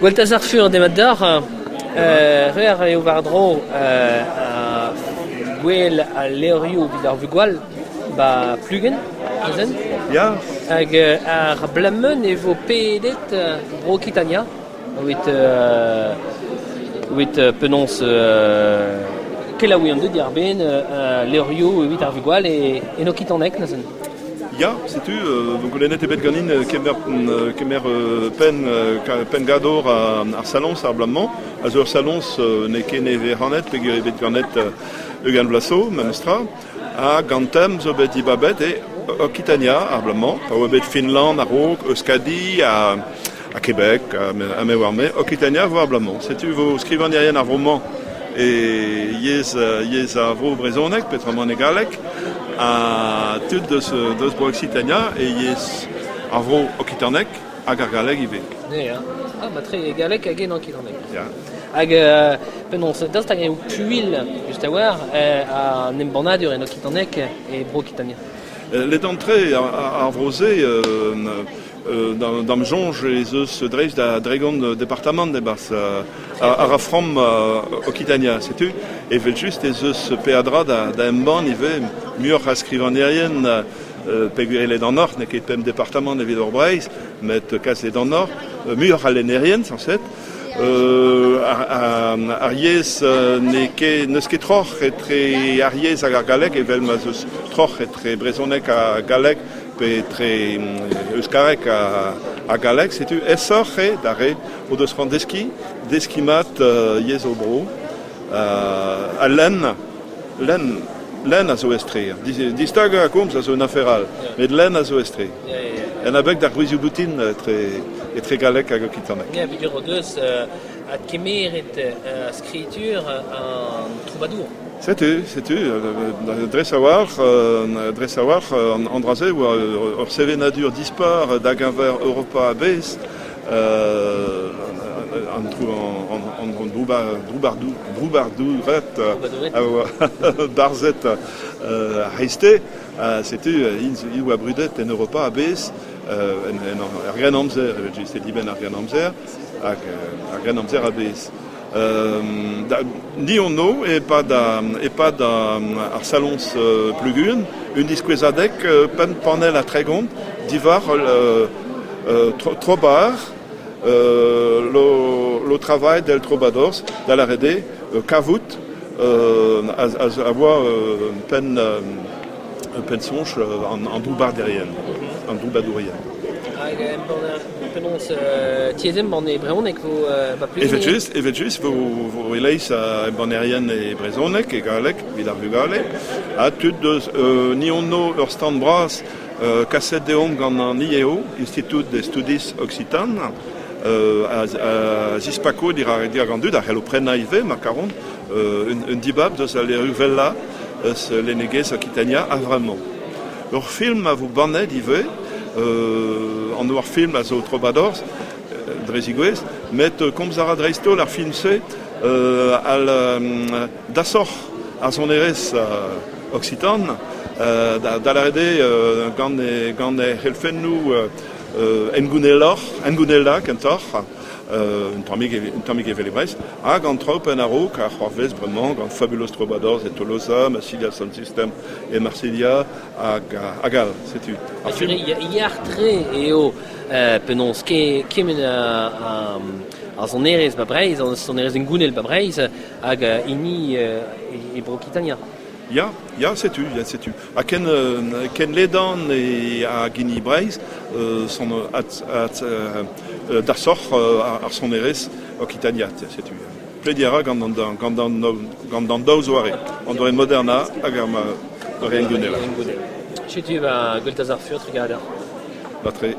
Gweltazar fur demadar, rear eo vardro gwell a leorioù vid ar vugwal ba plugen, ezen. Ya. Hag ar blammen e vo pedet Brokitania, with penons kelaouian de diarben leorioù evit ar vugwal e no kitanek nazen. Ya, sais-tu, donc les nettes ganin kemer pen gador ar salons ar blamman, azur salons ne ket ne veranet pegur bet ganet eugan blaso, manestra, a gantem zo bet ibabet e Occitania ar blamman, pa oa bet Finland, ar Rok, Euskadi, a Québec, a mewarme, Occitania vo ar blamman. Sais-tu, vo skrivan derien ar roman e yez a vro brezonek, petraman e galek, a tout deus Occitania e yez ar vro Occitanek hag ar galek ivek. Ne, ah, ba tre galek hag en Occitanek. Ya. Hag penons, daoust hag eo puil just a war a nembannadur en Occitanek e Brokitania. Les d'entrée ar vroze d'am jonge ez eus dreiz da dregon departement de bas ar afram Occitania, sais-tu, et vel just ez eus peadra da emban ive muur a skrivanerien pegur les d'an nord, ne ket pem departement de vidor breiz, met kas les d'an nord, muur a lenerien, sans set, ar yez neus ket troc'h etre ar yez hag ar galek evel ma eus troc'h etre brezonek a galek pe etre euskarek a galek, sais-tu, esoc'h e dare o deus ran deski mat yez o bro a len a zo estre. Distag a komz a zo naferal, met len a zo estre. En abek d'ar gouizioù boutin etre galek hag Occitanek. Ja, vidur o deus ad kemeret skritur an troubadour. Sais-tu, dres a war an draze oa ur sevenadur dispar d'ag anver Europa a bez an droubardouret barzet a heiste, sais-tu, il oa brudet en Europa a bez ar gren amzer, just e diben ar gren amzer, ar gren amzer a bez. Ni on no e pa da ar salons plugun, un diskouezadek panel a tregont divar trobar lo travail del trobadors da la rede kavout a voa pen sonch an doubarderien, an doubadourien. Penons tiezem ban e breonek vo ba plus. Evet just vo eleiz a bannerien e brezonek e galek vid ar vugale a tout deus ni on no ur stand bras kaset deom gant an IEO, Institut de Studis Occitan, a zispako dir gant dud ar c'hello prena ive ma karon un dibab deus al ruvella eus l'enegez Occitania avramment. Ur film a vo bannet ive an oar film a zo trobadors drezigouez, met komz a ra dreisto l'ar film se al dasor a son erez Occitan da la rede gant e c'helfennou engounella kentor un tammig evel ebrez, hag an traopen a ro ka c'hoarvez bremañ gant Fabulos Trobadors et Tolosa, Massilia Sound System et Marsilia hag al, sais-tu. Iartre eo penons kemen a son erez ba breiz, son erez engounel ba breiz, hag ini e Brokitania. Ya, sais-tu. A ken ledan e a gini breiz son d'ar ar son erez Occitania, sais-tu. Plediara gant dan daouz oare, an doren moderna hag ar engounel. Sais-tu, Gweltazar fur, trigader. Ba tre.